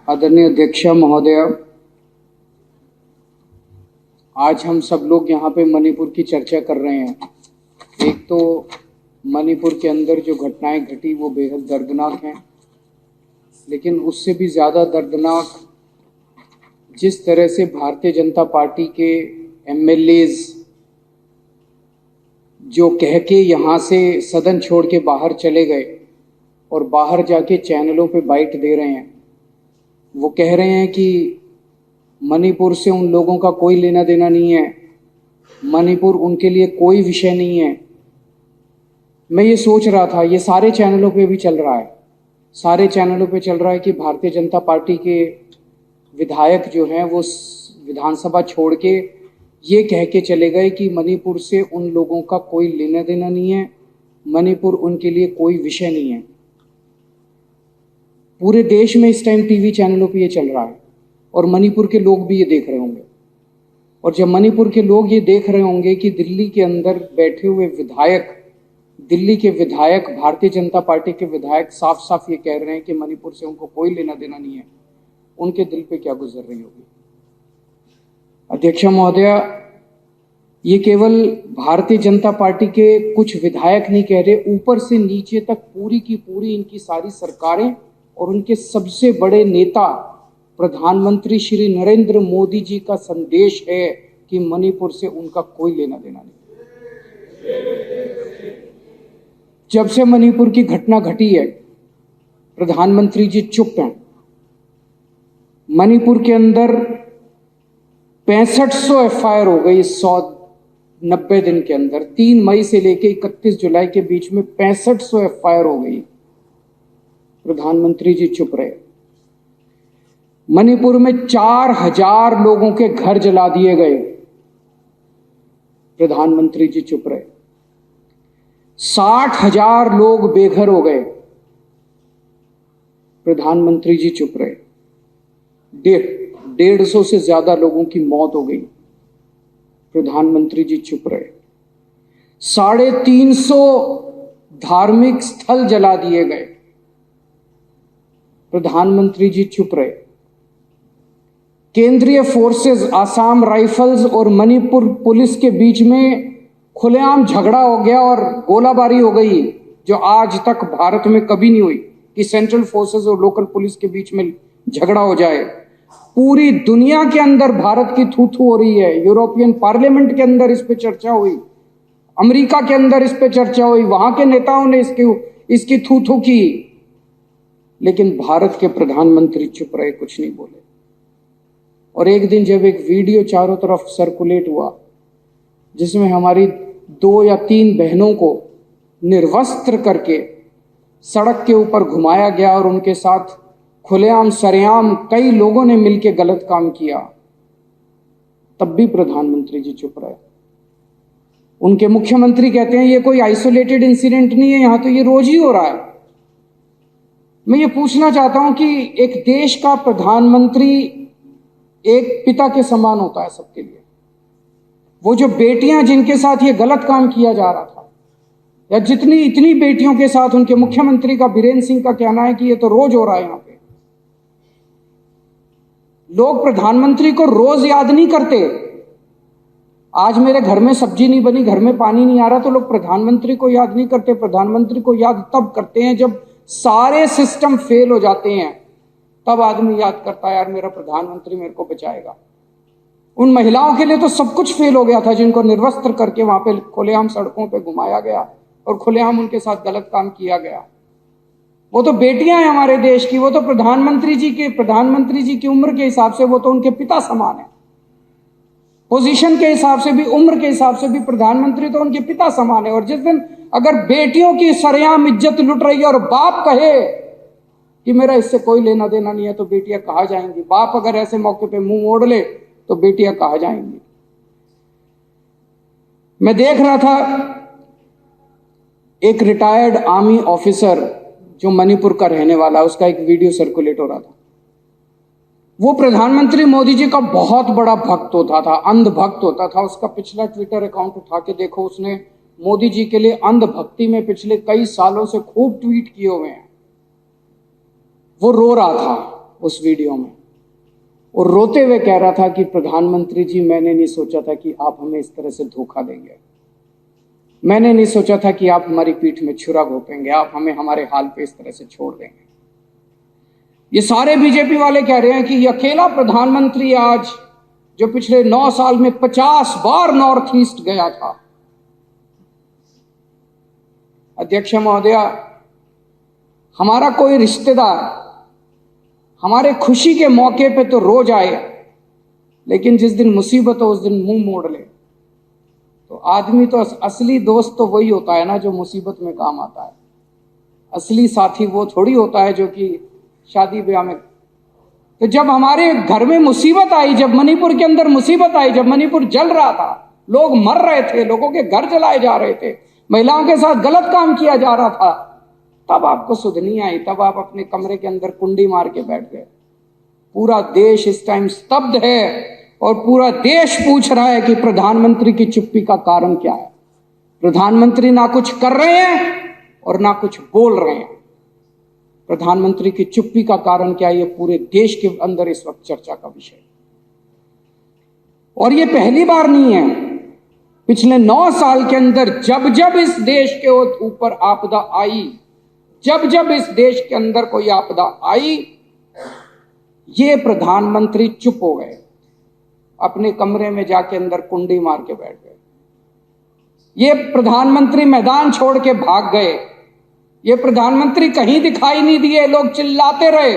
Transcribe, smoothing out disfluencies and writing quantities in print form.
आदरणीय अध्यक्ष महोदय, आज हम सब लोग यहाँ पे मणिपुर की चर्चा कर रहे हैं। एक तो मणिपुर के अंदर जो घटनाएं घटी वो बेहद दर्दनाक हैं, लेकिन उससे भी ज़्यादा दर्दनाक जिस तरह से भारतीय जनता पार्टी के एमएलएज जो कह के यहाँ से सदन छोड़ के बाहर चले गए और बाहर जाके चैनलों पे बाइट दे रहे हैं। वो कह रहे हैं कि मणिपुर से उन लोगों का कोई लेना देना नहीं है, मणिपुर उनके लिए कोई विषय नहीं है। मैं ये सोच रहा था, ये सारे चैनलों पे भी चल रहा है, सारे चैनलों पे चल रहा है कि भारतीय जनता पार्टी के विधायक जो हैं वो विधानसभा छोड़ के ये कह के चले गए कि मणिपुर से उन लोगों का कोई लेना देना नहीं है, मणिपुर उनके लिए कोई विषय नहीं है। पूरे देश में इस टाइम टीवी चैनलों पे ये चल रहा है और मणिपुर के लोग भी ये देख रहे होंगे। और जब मणिपुर के लोग ये देख रहे होंगे कि दिल्ली के अंदर बैठे हुए विधायक, दिल्ली के विधायक, भारतीय जनता पार्टी के विधायक साफ साफ ये कह रहे हैं कि मणिपुर से उनको कोई लेना देना नहीं है, उनके दिल पे क्या गुजर रही होगी। अध्यक्ष महोदय, ये केवल भारतीय जनता पार्टी के कुछ विधायक नहीं कह रहे, ऊपर से नीचे तक पूरी की पूरी इनकी सारी सरकारें और उनके सबसे बड़े नेता प्रधानमंत्री श्री नरेंद्र मोदी जी का संदेश है कि मणिपुर से उनका कोई लेना देना नहीं। जब से मणिपुर की घटना घटी है, प्रधानमंत्री जी चुप हैं। मणिपुर के अंदर 6500 एफआईआर हो गई 190 दिन के अंदर। 3 मई से लेकर 31 जुलाई के बीच में 6500 एफआईआर हो गई। प्रधानमंत्री जी चुप रहे। मणिपुर में 4000 लोगों के घर जला दिए गए। प्रधानमंत्री जी चुप रहे। 60,000 लोग बेघर हो गए। प्रधानमंत्री जी चुप रहे। 150 से ज्यादा लोगों की मौत हो गई। प्रधानमंत्री जी चुप रहे। 350 धार्मिक स्थल जला दिए गए। प्रधानमंत्री जी चुप रहे। केंद्रीय फोर्सेस, आसाम राइफल्स और मणिपुर पुलिस के बीच में खुलेआम झगड़ा हो गया और गोलाबारी हो गई, जो आज तक भारत में कभी नहीं हुई कि सेंट्रल फोर्सेस और लोकल पुलिस के बीच में झगड़ा हो जाए। पूरी दुनिया के अंदर भारत की थू थू हो रही है। यूरोपियन पार्लियामेंट के अंदर इस पे चर्चा हुई, अमेरिका के अंदर इस पे चर्चा हुई, वहां के नेताओं ने इसकी थू थू की, लेकिन भारत के प्रधानमंत्री चुप रहे, कुछ नहीं बोले। और एक दिन जब एक वीडियो चारों तरफ सर्कुलेट हुआ जिसमें हमारी 2 या 3 बहनों को निर्वस्त्र करके सड़क के ऊपर घुमाया गया और उनके साथ खुलेआम सरेआम कई लोगों ने मिलकर गलत काम किया, तब भी प्रधानमंत्री जी चुप रहे। उनके मुख्यमंत्री कहते हैं ये कोई आइसोलेटेड इंसिडेंट नहीं है, यहां तो ये रोज ही हो रहा है। मैं ये पूछना चाहता हूं कि एक देश का प्रधानमंत्री एक पिता के समान होता है सबके लिए। वो जो बेटियां जिनके साथ ये गलत काम किया जा रहा था, या इतनी बेटियों के साथ उनके मुख्यमंत्री का, बीरेंद्र सिंह का कहना है कि ये तो रोज हो रहा है। यहां पे लोग प्रधानमंत्री को रोज याद नहीं करते। आज मेरे घर में सब्जी नहीं बनी, घर में पानी नहीं आ रहा, तो लोग प्रधानमंत्री को याद नहीं करते। प्रधानमंत्री को याद तब करते हैं जब सारे सिस्टम फेल हो जाते हैं, तब आदमी याद करता है यार मेरा प्रधानमंत्री मेरे को बचाएगा। उन महिलाओं के लिए तो सब कुछ फेल हो गया था जिनको निर्वस्त्र करके वहां पे खुलेआम सड़कों पे घुमाया गया और खुलेआम उनके साथ गलत काम किया गया। वो तो बेटियां हैं हमारे देश की, वो तो प्रधानमंत्री जी की उम्र के हिसाब से वो तो उनके पिता समान है। पोजीशन के हिसाब से भी, उम्र के हिसाब से भी प्रधानमंत्री तो उनके पिता समान है। और जिस दिन अगर बेटियों की सरेआम इज्जत लुट रही है और बाप कहे कि मेरा इससे कोई लेना देना नहीं है, तो बेटियां कहाँ जाएंगी? बाप अगर ऐसे मौके पे मुंह मोड़ ले तो बेटियां कहाँ जाएंगी? मैं देख रहा था एक रिटायर्ड आर्मी ऑफिसर जो मणिपुर का रहने वाला, उसका एक वीडियो सर्कुलेट हो रहा था। वो प्रधानमंत्री मोदी जी का बहुत बड़ा भक्त होता था, अंध भक्त होता था। उसका पिछला ट्विटर अकाउंट उठा के देखो, उसने मोदी जी के लिए अंध भक्ति में पिछले कई सालों से खूब ट्वीट किए हुए हैं। वो रो रहा था उस वीडियो में, और रोते हुए कह रहा था कि प्रधानमंत्री जी, मैंने नहीं सोचा था कि आप हमें इस तरह से धोखा देंगे, मैंने नहीं सोचा था कि आप हमारी पीठ में छुरा घोंपेंगे, आप हमें हमारे हाल पे इस तरह से छोड़ देंगे। ये सारे बीजेपी वाले कह रहे हैं कि ये अकेला प्रधानमंत्री आज जो पिछले 9 साल में 50 बार नॉर्थ ईस्ट गया था। अध्यक्ष महोदया, हमारा कोई रिश्तेदार हमारे खुशी के मौके पे तो रोज आए, लेकिन जिस दिन मुसीबत हो उस दिन मुंह मोड़ ले। तो आदमी तो असली दोस्त तो वही होता है ना जो मुसीबत में काम आता है। असली साथी वो थोड़ी होता है जो कि शादी ब्याह में। तो जब हमारे घर में मुसीबत आई, जब मणिपुर के अंदर मुसीबत आई, जब मणिपुर जल रहा था, लोग मर रहे थे, लोगों के घर जलाए जा रहे थे, महिलाओं के साथ गलत काम किया जा रहा था, तब आपको सुध नहीं आई, तब आप अपने कमरे के अंदर कुंडी मार के बैठ गए। पूरा देश इस टाइम स्तब्ध है और पूरा देश पूछ रहा है कि प्रधानमंत्री की चुप्पी का कारण क्या है। प्रधानमंत्री ना कुछ कर रहे हैं और ना कुछ बोल रहे हैं। प्रधानमंत्री की चुप्पी का कारण क्या है, ये पूरे देश के अंदर इस वक्त चर्चा का विषय है। और ये पहली बार नहीं है, पिछले 9 साल के अंदर जब जब इस देश के ऊपर आपदा आई, जब जब इस देश के अंदर कोई आपदा आई, ये प्रधानमंत्री चुप हो गए, अपने कमरे में जाके अंदर कुंडी मार के बैठ गए। ये प्रधानमंत्री मैदान छोड़ के भाग गए। ये प्रधानमंत्री कहीं दिखाई नहीं दिए, लोग चिल्लाते रहे